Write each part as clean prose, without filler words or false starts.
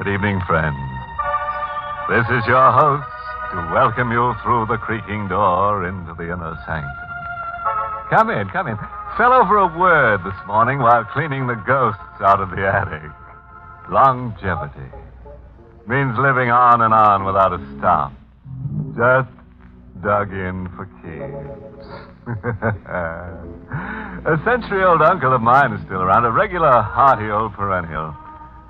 Good evening, friends. This is your host to welcome you through the creaking door into the inner sanctum. Come in. Fell over a word this morning while cleaning the ghosts out of the attic. Longevity. Means living on and on without a stop. Just dug in for keeps. A century-old uncle of mine is still around, a regular hearty old perennial.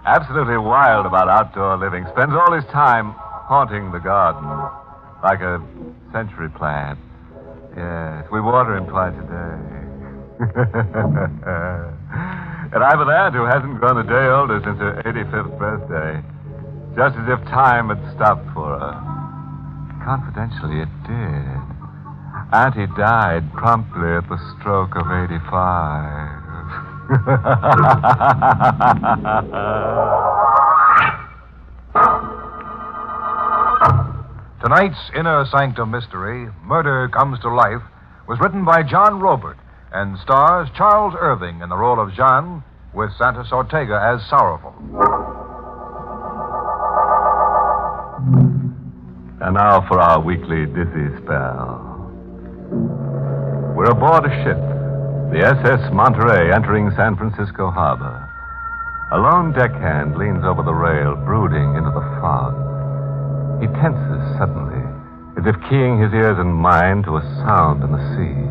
Absolutely wild about outdoor living. Spends all his time haunting the garden like a century plant. Yes, we water him twice a day. And I've an aunt who hasn't grown a day older since her 85th birthday. Just as if time had stopped for her. Confidentially, it did. Auntie died promptly at the stroke of 85. Tonight's Inner Sanctum mystery, Murder Comes to Life, was written by John Robert and stars Charles Irving in the role of Jean, with Santos Ortega as Sorrowful. And now for our weekly dizzy spell. We're aboard a ship, the SS Monterey, entering San Francisco Harbor. A lone deckhand leans over the rail, brooding into the fog. He tenses suddenly, as if keying his ears and mind to a sound in the sea.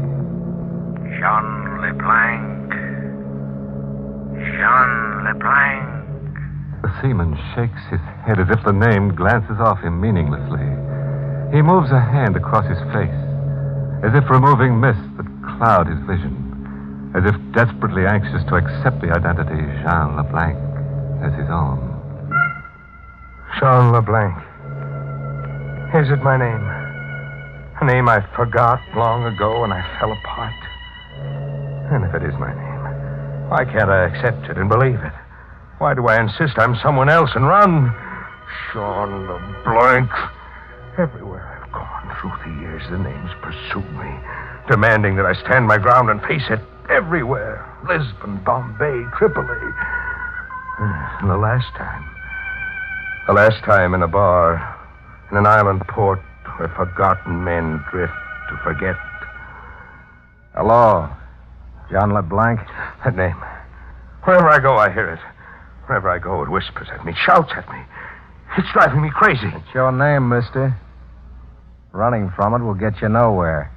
Jean LeBlanc. Jean LeBlanc. The seaman shakes his head as if the name glances off him meaninglessly. He moves a hand across his face, as if removing mists that cloud his vision, as if desperately anxious to accept the identity Jean LeBlanc as his own. Jean LeBlanc. Is it my name? A name I forgot long ago when I fell apart. And if it is my name, why can't I accept it and believe it? Why do I insist I'm someone else and run? Jean LeBlanc. Everywhere I've gone through the years, the names pursued me, demanding that I stand my ground and face it. Everywhere. Lisbon, Bombay, Tripoli. And the last time in a bar, in an island port where forgotten men drift to forget. Hello, John LeBlanc. That name. Wherever I go, I hear it. Wherever I go, it whispers at me, shouts at me. It's driving me crazy. It's your name, mister. Running from it will get you nowhere.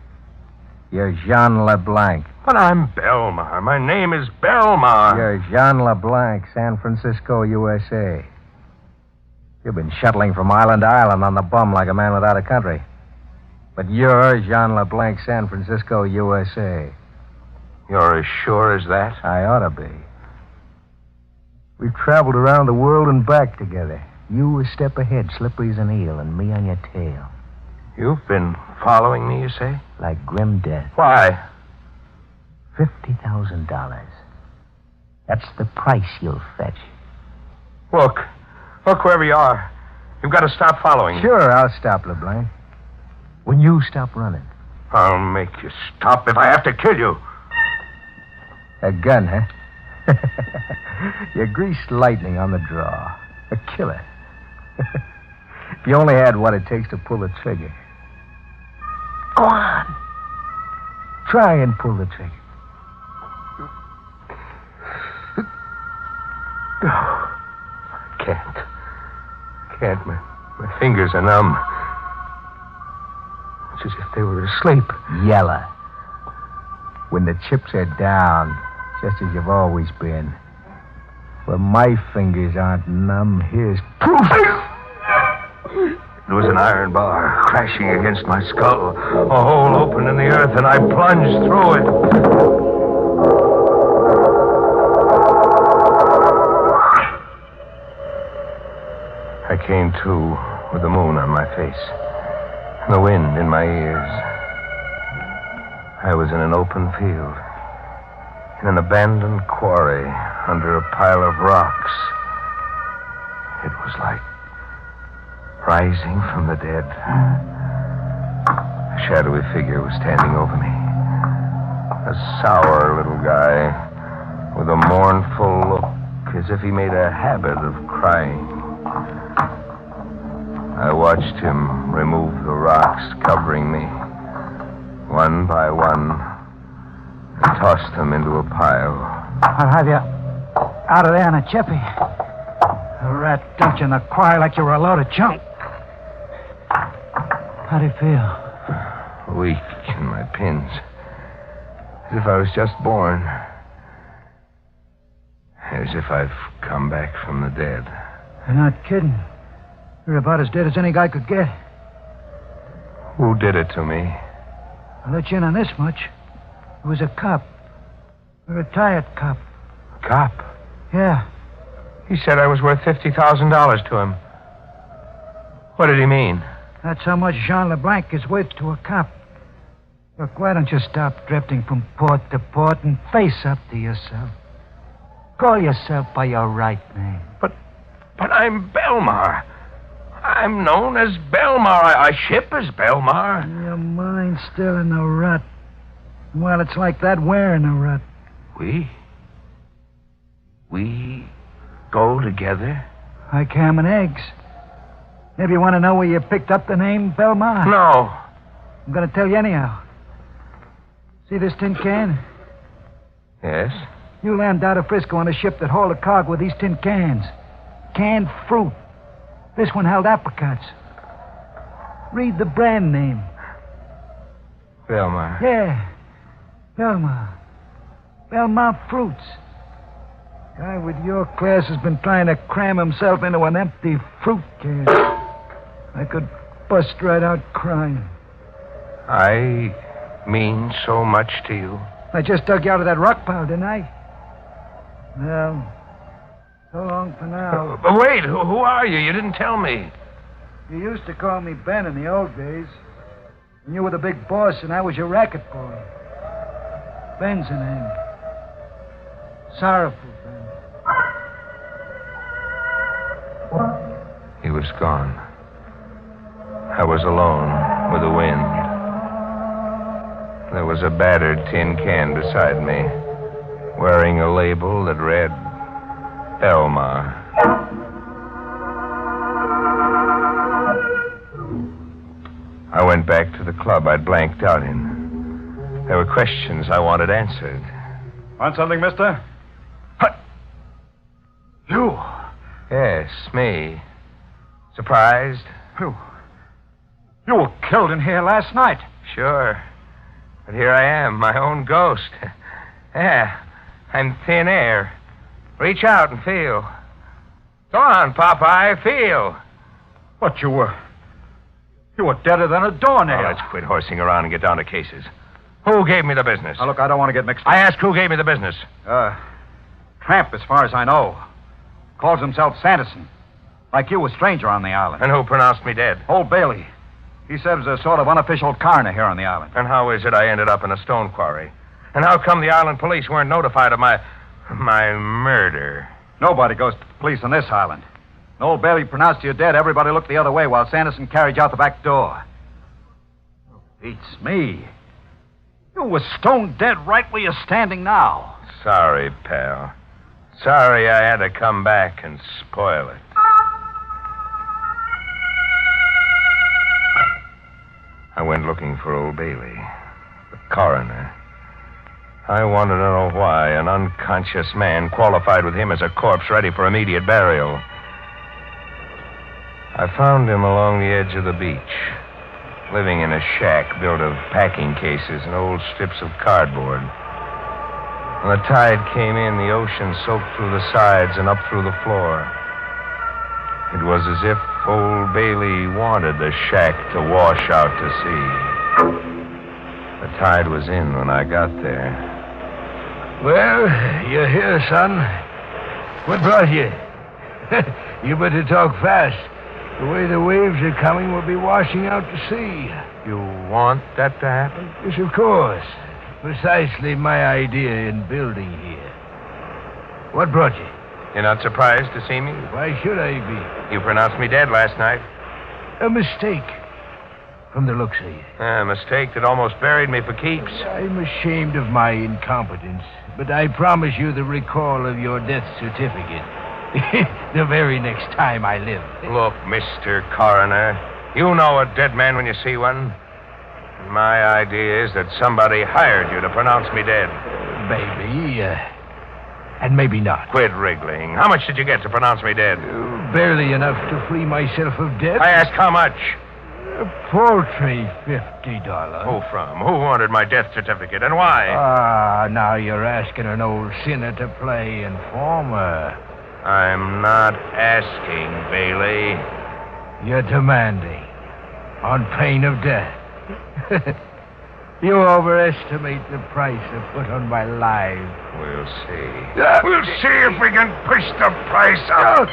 You're Jean LeBlanc. But I'm Belmar. My name is Belmar. You're Jean LeBlanc, San Francisco, USA. You've been shuttling from island to island on the bum like a man without a country. But you're Jean LeBlanc, San Francisco, USA. You're as sure as that? I ought to be. We've traveled around the world and back together. You a step ahead, slippery as an eel, and me on your tail. You've been following me, you say? Like grim death. Why? $50,000. That's the price you'll fetch. Look, wherever you are. You've got to stop following me. Sure, I'll stop, LeBlanc. When you stop running. I'll make you stop if I have to kill you. A gun, huh? You're greased lightning on the draw. A killer. If you only had what it takes to pull the trigger. Go on. Try and pull the trigger. No. I can't. My fingers are numb. It's as if they were asleep. Yeller. When the chips are down, just as you've always been. Where my fingers aren't numb, here's proof. It was an iron bar crashing against my skull. A hole opened in the earth, and I plunged through it. I came to with the moon on my face and the wind in my ears. I was in an open field, in an abandoned quarry under a pile of rocks. It was like rising from the dead. A shadowy figure was standing over me. A sour little guy with a mournful look, as if he made a habit of crying. I watched him remove the rocks covering me, one by one, and tossed them into a pile. I'll have you out of there in a jiffy. A rat dumped you in the quarry like you were a load of junk. How do you feel? Weak in my pins, as if I was just born. As if I've come back from the dead. You're not kidding. You're about as dead as any guy could get. Who did it to me? I'll let you in on this much. It was a cop. A retired cop. Cop? Yeah. He said I was worth $50,000 to him. What did he mean? That's how much Jean LeBlanc is worth to a cop. Look, why don't you stop drifting from port to port and face up to yourself? Call yourself by your right name. But I'm Belmar. I'm known as Belmar. I ship as Belmar. Your mind's still in the rut. Well, it's like that. We're in the rut. We go together? Like ham and eggs. Maybe you want to know where you picked up the name Belmar? No. I'm going to tell you anyhow. See this tin can? Yes? You landed out of Frisco on a ship that hauled a cargo with these tin cans. Canned fruit. This one held apricots. Read the brand name. Belmar. Yeah. Belmar. Belmar Fruits. Guy with your class has been trying to cram himself into an empty fruit can. I could bust right out crying. I mean so much to you. I just dug you out of that rock pile, didn't I? Well, so long for now. But wait, who are you? You didn't tell me. You used to call me Ben in the old days. And you were the big boss, and I was your racket boy. Ben's the name. Sorrowful Ben. He was gone. I was alone with the wind. There was a battered tin can beside me, wearing a label that read Belmar. I went back to the club I'd blanked out in. There were questions I wanted answered. Want something, mister? What? You? Yes, me. Surprised? You were killed in here last night. Sure. But here I am, my own ghost. Yeah, I'm thin air. Reach out and feel. Go on, Popeye, feel. What, you were deader than a doornail. Now, let's quit horsing around and get down to cases. Who gave me the business? Now, look, I don't want to get mixed up. I asked who gave me the business. Tramp, as far as I know. Calls himself Sanderson. Like you, a stranger on the island. And who pronounced me dead? Old Bailey. He serves a sort of unofficial coroner here on the island. And how is it I ended up in a stone quarry? And how come the island police weren't notified of my murder? Nobody goes to the police on this island. When old Bailey pronounced you dead, everybody looked the other way while Sanderson carried you out the back door. Beats me. You were stone dead right where you're standing now. Sorry, pal. Sorry I had to come back and spoil it. I went looking for old Bailey, the coroner. I wanted to know why an unconscious man qualified with him as a corpse ready for immediate burial. I found him along the edge of the beach, living in a shack built of packing cases and old strips of cardboard. When the tide came in, the ocean soaked through the sides and up through the floor. It was as if old Bailey wanted the shack to wash out to sea. The tide was in when I got there. Well, you're here, son. What brought you? You better talk fast. The way the waves are coming, we'll be washing out to sea. You want that to happen? Yes, of course. Precisely my idea in building here. What brought you? You're not surprised to see me? Why should I be? You pronounced me dead last night. A mistake, from the looks of you. A mistake that almost buried me for keeps. I'm ashamed of my incompetence, but I promise you the recall of your death certificate. The very next time I live. Look, Mr. Coroner, you know a dead man when you see one. And my idea is that somebody hired you to pronounce me dead. Maybe, and maybe not. Quit wriggling. How much did you get to pronounce me dead? Barely enough to free myself of debt. I asked how much. A paltry $50. Who from? Who wanted my death certificate, and why? Now you're asking an old sinner to play informer. I'm not asking, Bailey. You're demanding. On pain of death. You overestimate the price I put on my life. We'll see. We'll see if we can push the price up.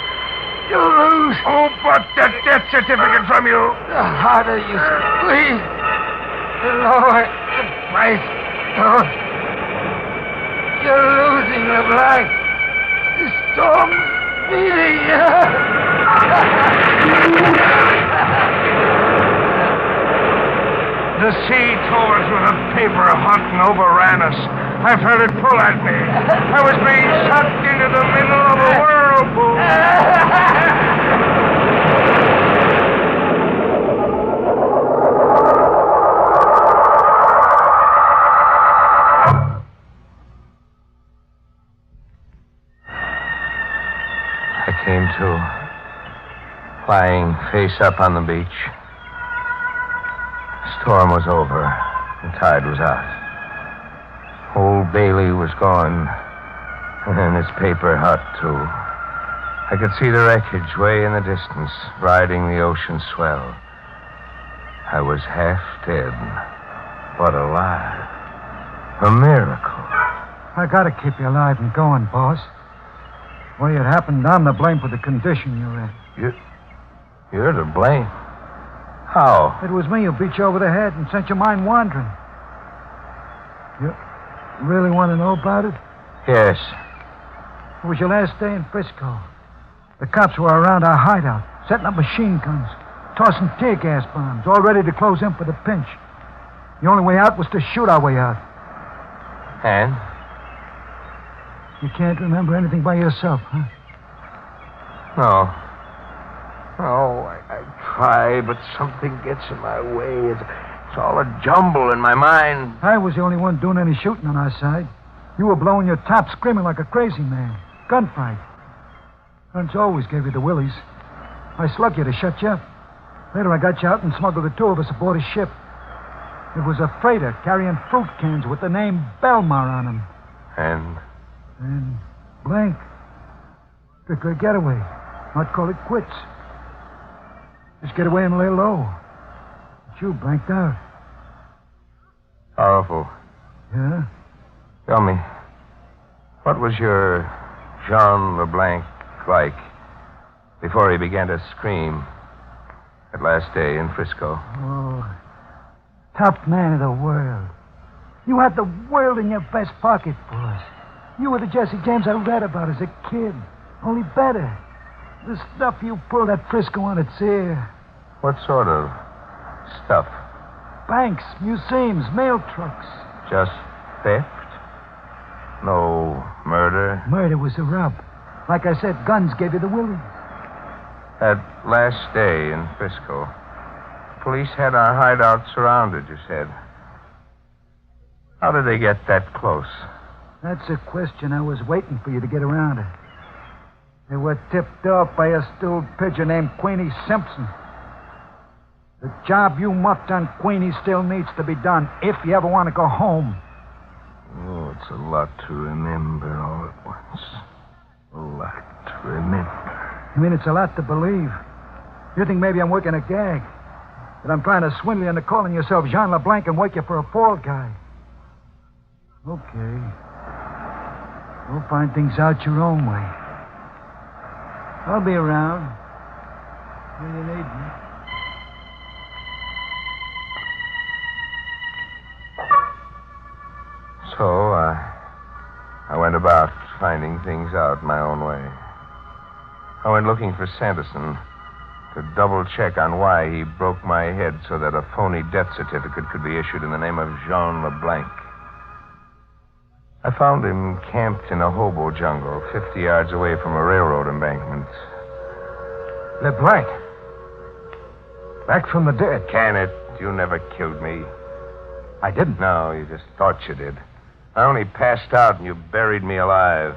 You lose. Who bought that death certificate from you? The harder you squeeze, the lower the price goes. You're losing, LeBlanc. The storm's beating you. The sea tore us with a paper hot and overran us. I felt it pull at me. I was being sucked into the middle of a whirlpool. I came to, lying face up on the beach. The storm was over. The tide was out. Old Bailey was gone. And his paper hut, too. I could see the wreckage way in the distance, riding the ocean swell. I was half dead, but alive. A miracle. I gotta keep you alive and going, boss. The way it happened, I'm to blame for the condition you're in. You're to blame. How? It was me who beat you over the head and sent your mind wandering. You really want to know about it? Yes. It was your last day in Frisco. The cops were around our hideout, setting up machine guns, tossing tear gas bombs, all ready to close in for the pinch. The only way out was to shoot our way out. And? You can't remember anything by yourself, huh? No. No, I try, but something gets in my way. It's all a jumble in my mind. I was the only one doing any shooting on our side. You were blowing your top, screaming like a crazy man. Gunfight. Guns always gave you the willies. I slugged you to shut you up. Later I got you out and smuggled the two of us aboard a ship. It was a freighter carrying fruit cans with the name Belmar on them. And blank. Strictly a getaway. Not call it quits. Just get away and lay low. But you blanked out. Powerful. Yeah? Tell me, what was your Jean LeBlanc like before he began to scream that last day in Frisco? Oh, top man of the world. You had the world in your vest pocket, boss. You were the Jesse James I read about as a kid, only better. The stuff you pulled at Frisco on its ear. What sort of stuff? Banks, museums, mail trucks. Just theft? No murder? Murder was the rub. Like I said, guns gave you the willie. That last day in Frisco, police had our hideout surrounded, you said. How did they get that close? That's a question I was waiting for you to get around to. They were tipped off by a stewed pigeon named Queenie Simpson. The job you muffed on Queenie still needs to be done if you ever want to go home. Oh, it's a lot to remember all at once. A lot to remember. I mean, it's a lot to believe. You think maybe I'm working a gag. That I'm trying to swindle you into calling yourself Jean LeBlanc and work you for a fall guy. Okay. We'll find things out your own way. I'll be around when you need me. So, I went about finding things out my own way. I went looking for Sanderson to double-check on why he broke my head so that a phony death certificate could be issued in the name of Jean LeBlanc. I found him camped in a hobo jungle 50 yards away from a railroad embankment. LeBlanc. Back from the dead. Can it? You never killed me. I didn't. No, you just thought you did. I only passed out and you buried me alive.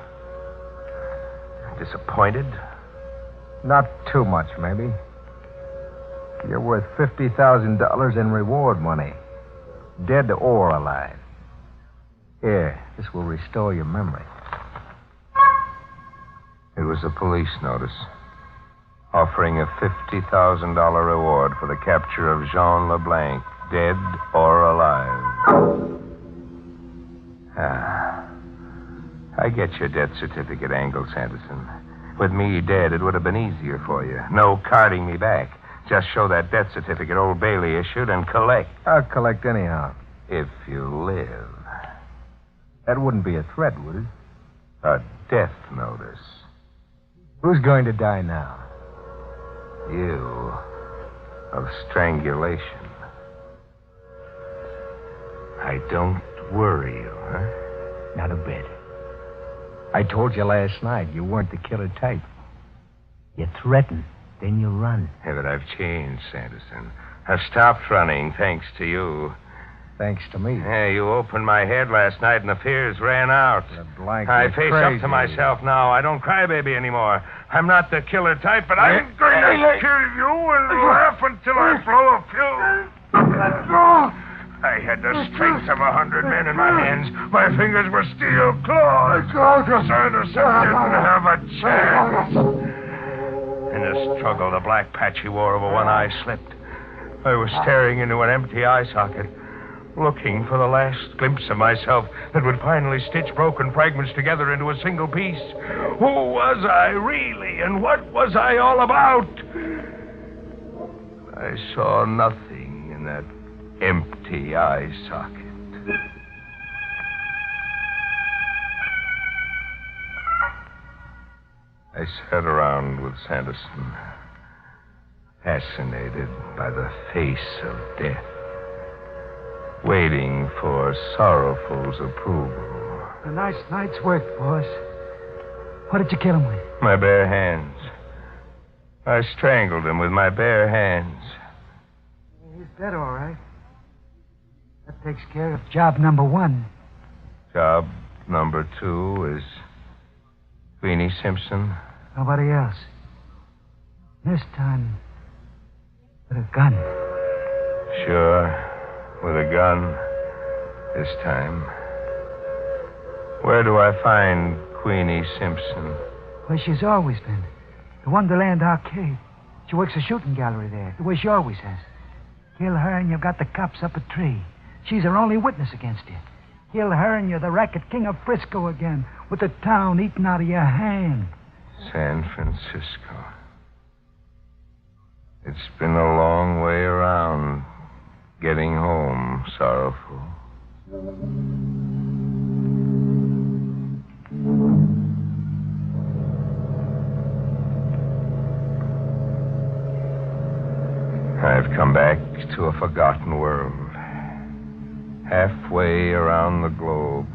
Disappointed? Not too much, maybe. You're worth $50,000 in reward money. Dead or alive. Here, this will restore your memory. It was a police notice offering a $50,000 reward for the capture of Jean LeBlanc, dead or alive. I get your death certificate angle, Sanderson. With me dead, it would have been easier for you. No carting me back. Just show that death certificate Old Bailey issued and collect. I'll collect anyhow. If you live. That wouldn't be a threat, would it? A death notice. Who's going to die now? You. Of strangulation. I don't worry you, huh? Not a bit. I told you last night you weren't the killer type. You threaten, then you run. Yeah, but I've changed, Sanderson. I've stopped running, thanks to you. Thanks to me. Yeah, you opened my head last night and the fears ran out. LeBlanc, I you're face crazy. up to myself now. I don't cry baby anymore. I'm not the killer type, but I'm going to kill you and laugh until I blow a fuse. Let go. I had the strength of 100 men in my hands. My fingers were steel claws. Sanderson didn't have a chance. In the struggle, the black patch he wore over one eye slipped. I was staring into an empty eye socket, looking for the last glimpse of myself that would finally stitch broken fragments together into a single piece. Who was I really, and what was I all about? I saw nothing in that empty eye socket. I sat around with Sanderson, fascinated by the face of death, waiting for Sorrowful's approval. A nice night's work, boss. What did you kill him with? My bare hands. I strangled him with my bare hands. He's dead, all right. That takes care of job number one. Job number 2 is Queenie Simpson. Nobody else. This time, with a gun. Sure, with a gun this time. Where do I find Queenie Simpson? Where she's always been. The Wonderland Arcade. She works a shooting gallery there, the way she always has. Kill her and you've got the cops up a tree. She's her only witness against you. Kill her and you're the racket king of Frisco again, with the town eating out of your hand. San Francisco. It's been a long way around getting home, Sorrowful. I've come back to a forgotten world. Halfway around the globe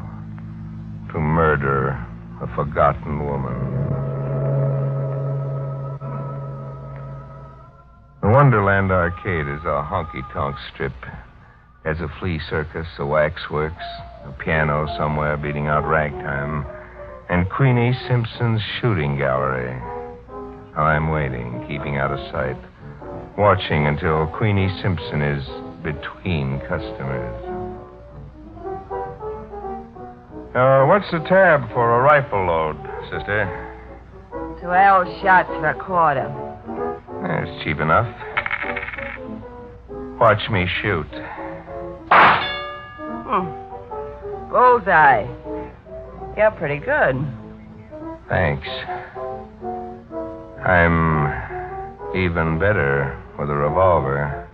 to murder a forgotten woman. The Wonderland Arcade is a honky-tonk strip. There's a flea circus, a waxworks, a piano somewhere beating out ragtime, and Queenie Simpson's shooting gallery. I'm waiting, keeping out of sight, watching until Queenie Simpson is between customers. What's the tab for a rifle load, sister? 12 shots for a quarter. It's cheap enough. Watch me shoot. Bullseye. You're pretty good. Thanks. I'm even better with a revolver.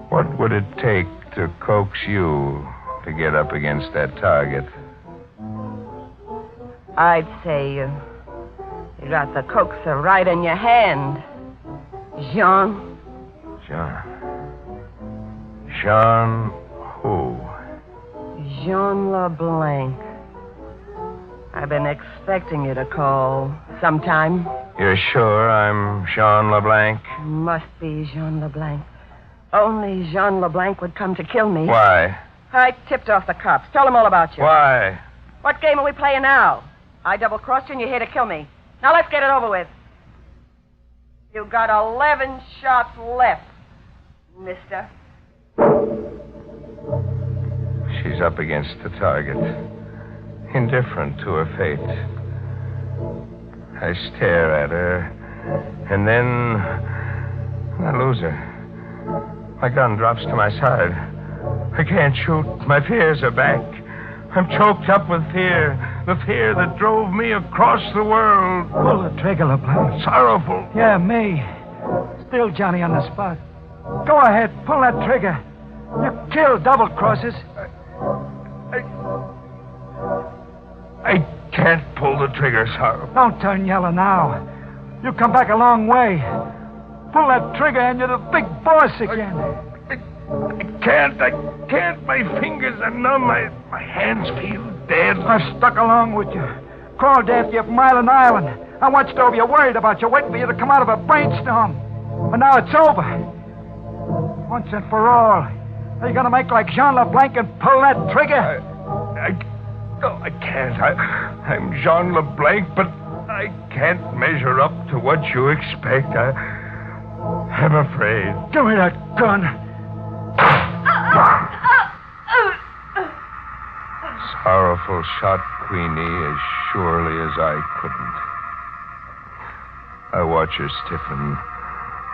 What would it take to coax you to get up against that target? I'd say you got the coaxer right in your hand. Jean. Jean who? Jean LeBlanc. I've been expecting you to call sometime. You're sure I'm Jean LeBlanc? Must be Jean LeBlanc. Only Jean LeBlanc would come to kill me. Why? I tipped off the cops. Tell them all about you. Why? What game are we playing now? I double-crossed you and you're here to kill me. Now let's get it over with. You've got 11 shots left, mister. She's up against the target, indifferent to her fate. I stare at her, and then I lose her. My gun drops to my side. I can't shoot. My fears are back. I'm choked up with fear. The fear that drove me across the world. Pull the trigger, LeBlanc. Sorrowful. Yeah, me. Still Johnny on the spot. Go ahead, pull that trigger. You killed double-crosses. I can't pull the trigger, Sorrowful. Don't turn yellow now. You come back a long way. Pull that trigger and you're the big boss again. I can't. My fingers are numb. My hands feel dead. I've stuck along with you. Crawled after you from Island Island. I watched over you, worried about you, waiting for you to come out of a brainstorm. But now it's over. Once and for all. Are you going to make like Jean LeBlanc and pull that trigger? No, I can't. I'm Jean LeBlanc, but I can't measure up to what you expect. I'm afraid. Give me that gun. Sorrowful shot Queenie as surely as I couldn't. I watch her stiffen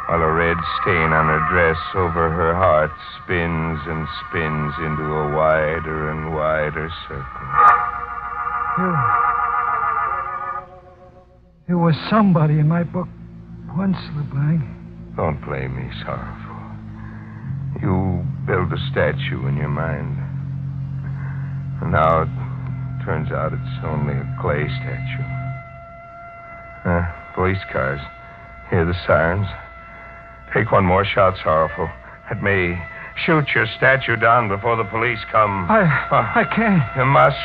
while a red stain on her dress over her heart spins and spins into a wider and wider circle. You were somebody in my book once, LeBlanc. Don't blame me, Sorrowful. You built a statue in your mind. And now it turns out it's only a clay statue. Police cars. Hear the sirens. Take one more shot, Sorrowful. Let me shoot your statue down before the police come. I can't. You must.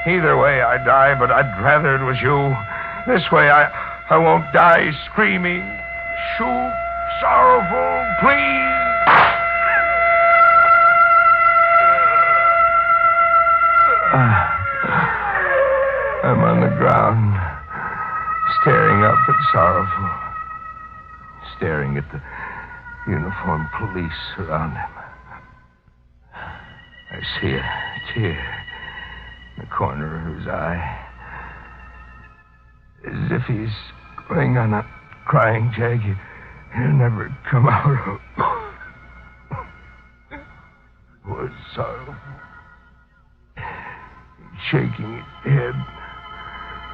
Either way, I die, but I'd rather it was you. This way, I won't die screaming. Shoot, Sorrowful, please. I'm on the ground, staring up at Sorrowful, staring at the uniformed police around him. I see a tear in the corner of his eye, as if he's going on a crying jag he'll never come out of. Poor Sorrowful, shaking his head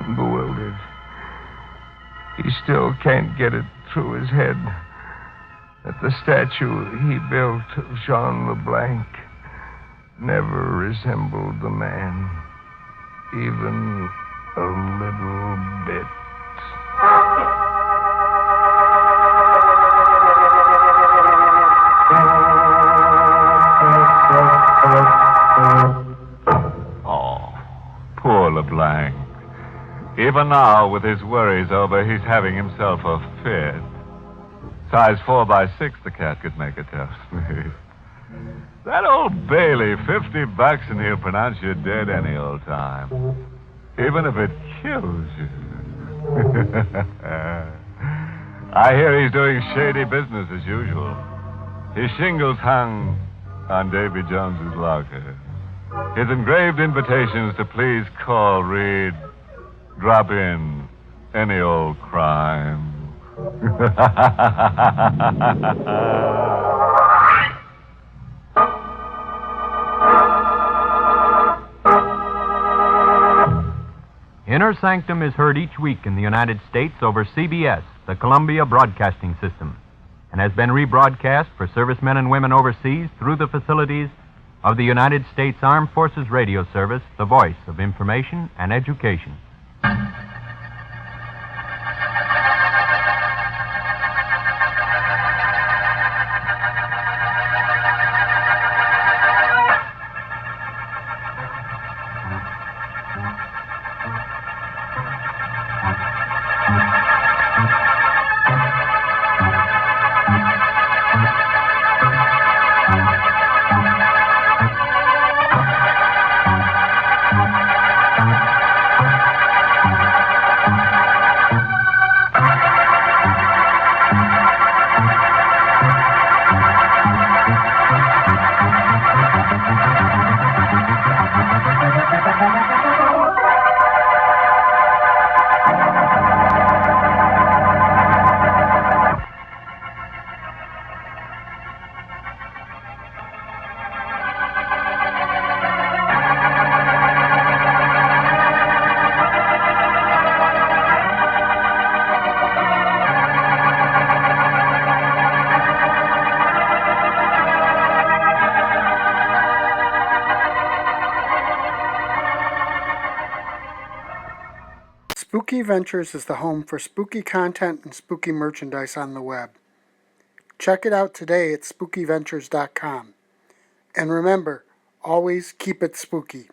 and bewildered. He still can't get it through his head that the statue he built of Jean LeBlanc never resembled the man, even a little bit. Poor LeBlanc. Even now, with his worries over, he's having himself a fit. Size 4x6, the cat could make it tells me. That old Bailey, $50 and he'll pronounce you dead any old time. Even if it kills you. I hear he's doing shady business as usual. His shingles hung on Davy Jones's locker. His engraved invitations to please call read, drop in any old crime. Inner Sanctum is heard each week in the United States over CBS, the Columbia Broadcasting System, and has been rebroadcast for servicemen and women overseas through the facilities of the United States Armed Forces Radio Service, the voice of information and education. Spooky Ventures is the home for spooky content and spooky merchandise on the web. Check it out today at spookyventures.com. And remember, always keep it spooky.